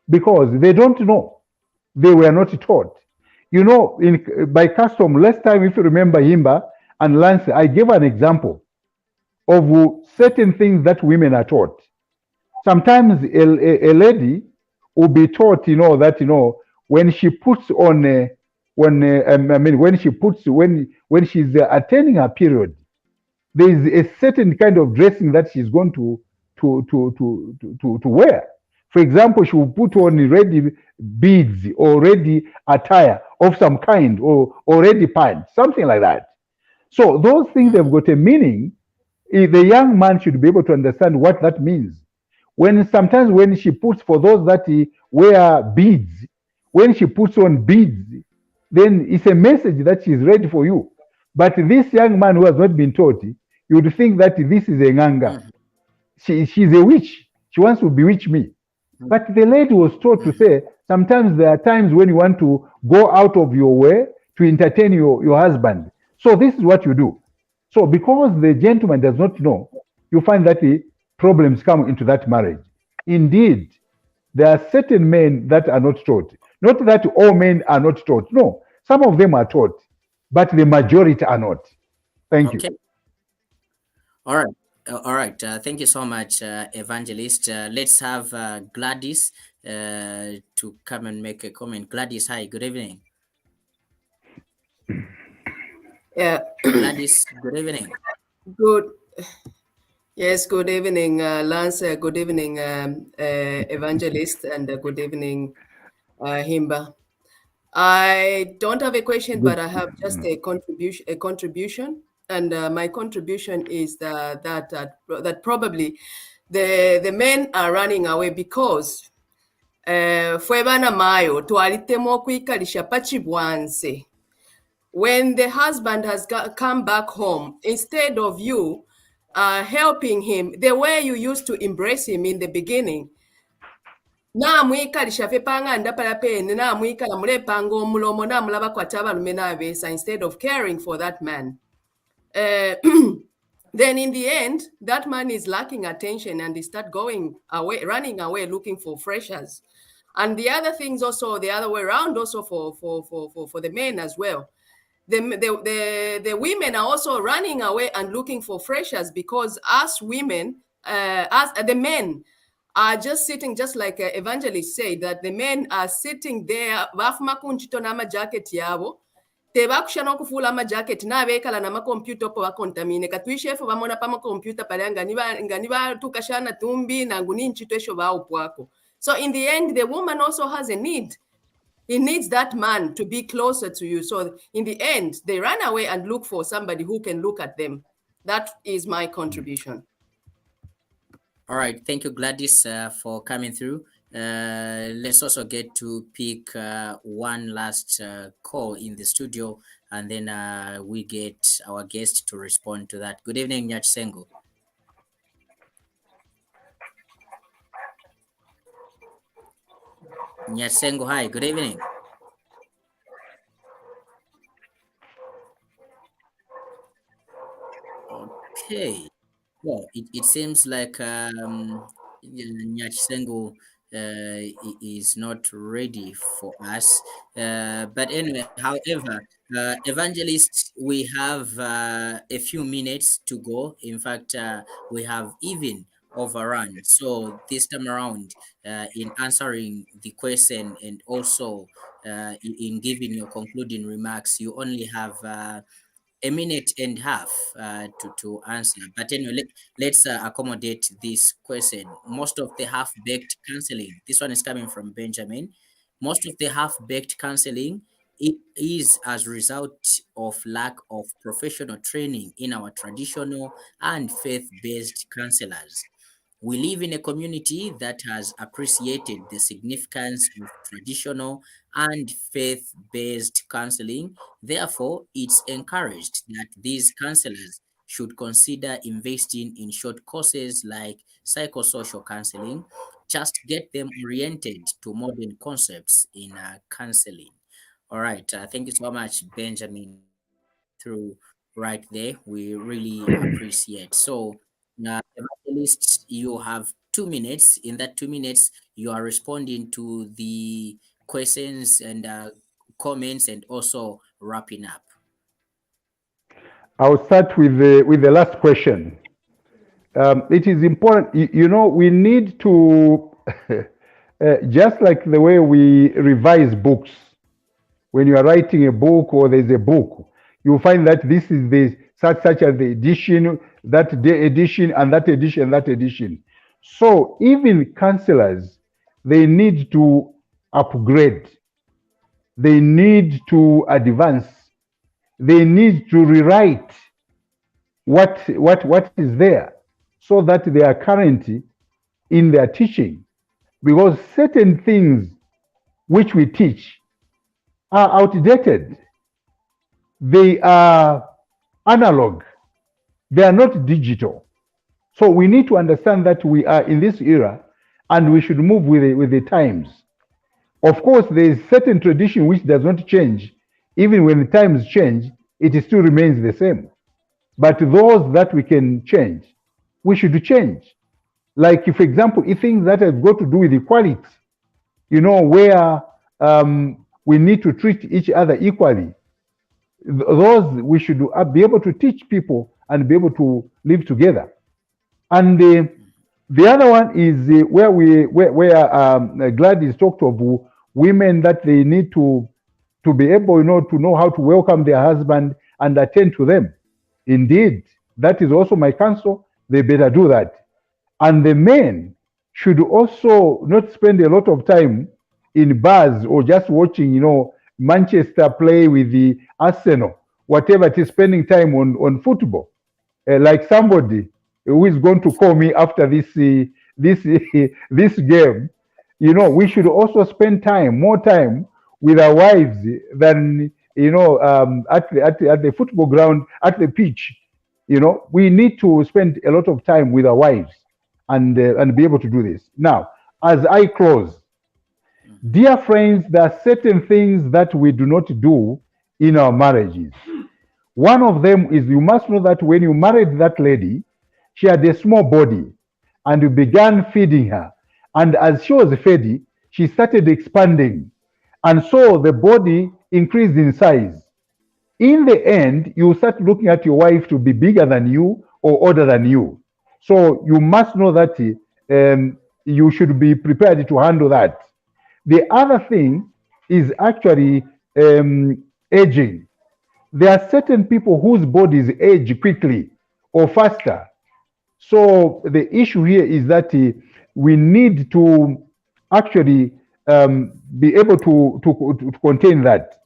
because they don't know. They were not taught. You know, by custom, last time, if you remember Himba and Lance, I gave an example of certain things that women are taught. Sometimes a lady will be taught, that, when she puts on, when she puts, when she's attaining her period, there is a certain kind of dressing that she's going to wear. For example, she will put on ready beads or ready attire of some kind or ready pants, something like that. So those things have got a meaning. The young man should be able to understand what that means. Sometimes when she puts, for those that wear beads, when she puts on beads, then it's a message that she's ready for you. But this young man who has not been taught, you would think that this is a nganga. She's a witch. She wants to bewitch me. But the lady was taught to say, sometimes there are times when you want to go out of your way to entertain your husband. So this is what you do. So because the gentleman does not know, you find that the problems come into that marriage. Indeed, there are certain men that are not taught. Not that all men are not taught. No, some of them are taught, but the majority are not. Thank you. All right. All right. Thank you so much, Evangelist. Let's have Gladys to come and make a comment. Gladys, hi. Good evening. Yeah. Gladys, good evening. Good. Yes, good evening, Lance. Good evening, Evangelist, and good evening, Himba. I don't have a question, but I have just a contribution, and my contribution is that probably the men are running away because fwe bana mayo twalitemu okwikalisha pachibwanse. When the husband has come back home, instead of you helping him the way you used to embrace him in the beginning, namwikalisha fepanga ndapala pene namwikala mulepanga omulomo namulaba kwata abalume n'abeesa instead of caring for that man. Then in the end, that man is lacking attention and he start going away, running away, looking for freshers. And the other things also, the other way around also for the men as well. The women are also running away and looking for freshers because us women, as the men are just sitting, just like Evangelist said, that the men are sitting there, bafuma kunchito nama jacket yabo, tebakusha n'okufuula amajaketi n'abeekala n'amakompyuta opo bakontamine katwishefu bamona pamakompyuta pale nga nibatuuka shana tumbi nangu ninchito esho baupwako. So in the end, the woman also has a need. He needs that man to be closer to you. So in the end, they run away and look for somebody who can look at them. That is my contribution. All right. Thank you, Gladys, for coming through. Let's also get to pick one last call in the studio, and then we get our guest to respond to that. Good evening, Nyatsengo. Nyatsengo, hi. Good evening. Okay. Well, it seems like Nyatsengo is not ready for us. But anyway, however, Evangelist, we have a few minutes to go. In fact, we have even overrun. So this time around, in answering the question and also in giving your concluding remarks, you only have a minute and a half to answer. But anyway, let's accommodate this question. Most of the half-baked counseling, this one is coming from Benjamin. Most of the half-baked counseling it is as a result of lack of professional training in our traditional and faith-based counselors. We live in a community that has appreciated the significance of traditional and faith-based counseling. Therefore, it's encouraged that these counselors should consider investing in short courses like psychosocial counseling. Just get them oriented to modern concepts in counseling. All right. Thank you so much, Benjamin, for coming through right there. We really appreciate. So, Evangelist, you have 2 minutes. In that 2 minutes, you are responding to the questions and comments, and also wrapping up. I'll start with the last question. It is important, you know, we need to, just like the way we revise books, when you are writing a book or there's a book, you find that this is the such as the edition, that day edition, and that edition, and that edition. So even counselors, they need to upgrade, they need to advance, they need to rewrite what is there, so that they are current in their teaching, because certain things which we teach are outdated. They are analog. They are not digital. So we need to understand that we are in this era and we should move with the times. Of course, there is certain tradition which does not change. Even when the times change, it still remains the same. But those that we can change, we should change. Like, for example, things that have got to do with equality, you know, where we need to treat each other equally. Those we should be able to teach people and be able to live together. And the other one is where Gladys talked of women, that they need to be able, you know, to know how to welcome their husband and attend to them. Indeed, that is also my counsel. They better do that. And the men should also not spend a lot of time in bars or just watching, you know, Manchester play with the Arsenal, whatever it is, spending time on football. Like somebody who is going to call me after this game, you know, we should also spend more time with our wives than, you know, at the football ground, at the pitch. You know, we need to spend a lot of time with our wives and be able to do this. Now, as I close, dear friends, there are certain things that we do not do in our marriages. One of them is, you must know that when you married that lady, she had a small body and you began feeding her. And as she was fed, she started expanding. And so the body increased in size. In the end, you start looking at your wife to be bigger than you or older than you. So you must know that you should be prepared to handle that. The other thing is actually aging. There are certain people whose bodies age quickly or faster. So the issue here is that we need to actually be able to contain that.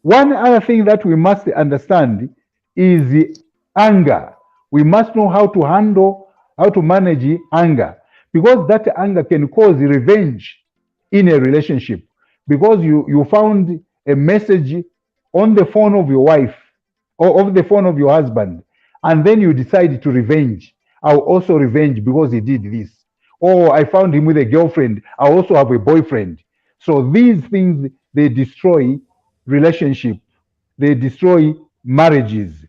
One other thing that we must understand is anger. We must know how to manage anger, because that anger can cause revenge in a relationship, because you found a message on the phone of your wife or of the phone of your husband, and then you decide to revenge. I'll also revenge because he did this. Or I found him with a girlfriend, I also have a boyfriend. So these things, they destroy relationship, they destroy marriages.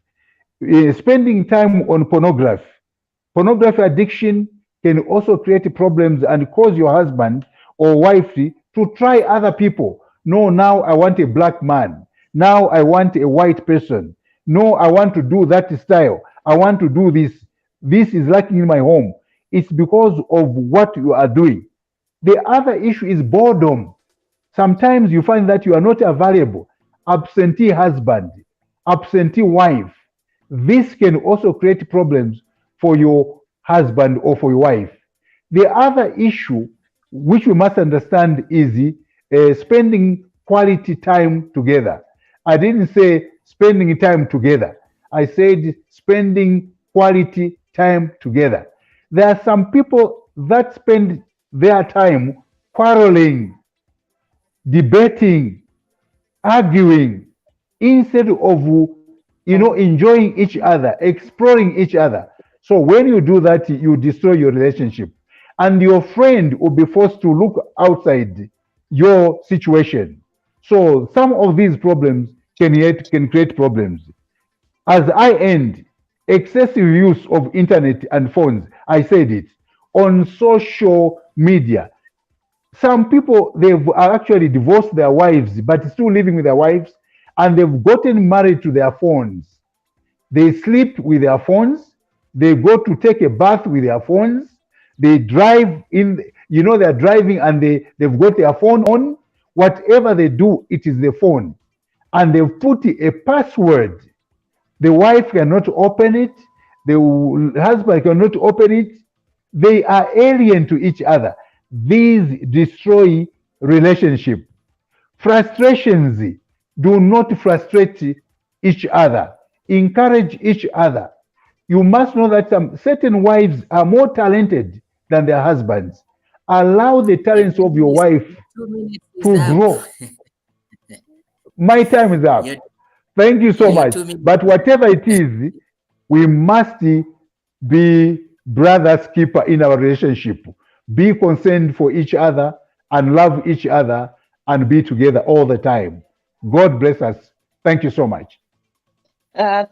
Spending time on pornography addiction can also create problems and cause your husband or wife to try other people. No, now I want a black man. Now I want a white person. No, I want to do that style. I want to do this. This is lacking in my home. It's because of what you are doing. The other issue is boredom. Sometimes you find that you are not available. Absentee husband, absentee wife. This can also create problems for your husband or for your wife. The other issue which we must understand is spending quality time together. I didn't say spending time together. I said spending quality time together. There are some people that spend their time quarreling, debating, arguing, instead of enjoying each other, exploring each other. So when you do that, you destroy your relationship, and your friend will be forced to look outside your situation. So some of these problems can create problems. As I end, excessive use of internet and phones, I said it, on social media. Some people, they've actually divorced their wives, but still living with their wives, and they've gotten married to their phones. They sleep with their phones. They go to take a bath with their phones. They drive in, they're driving and they've got their phone on. Whatever they do, it is the phone. And they've put a password. The wife cannot open it. The husband cannot open it. They are alien to each other. These destroy relationship. Frustrations, do not frustrate each other. Encourage each other. You must know that certain wives are more talented than their husbands. Allow the talents of your wife to grow. My time is up. Thank you so much. But whatever it is, we must be brothers keeper in our relationship. Be concerned for each other and love each other and be together all the time. God bless us. Thank you so much.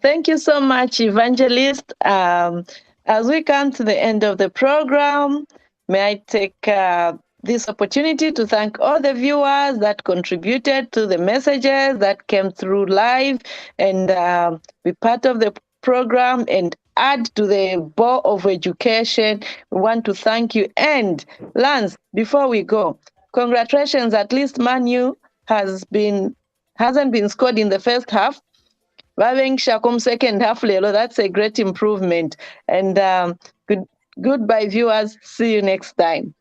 Thank you so much, Evangelist. As we come to the end of the program, may I take this opportunity to thank all the viewers that contributed to the messages that came through live and be part of the program and add to the bowl of education. We want to thank you. And Lance, before we go, congratulations, at least Man U hasn't been scored in the first half. Second half, Lelo, that's a great improvement. And goodbye, viewers. See you next time.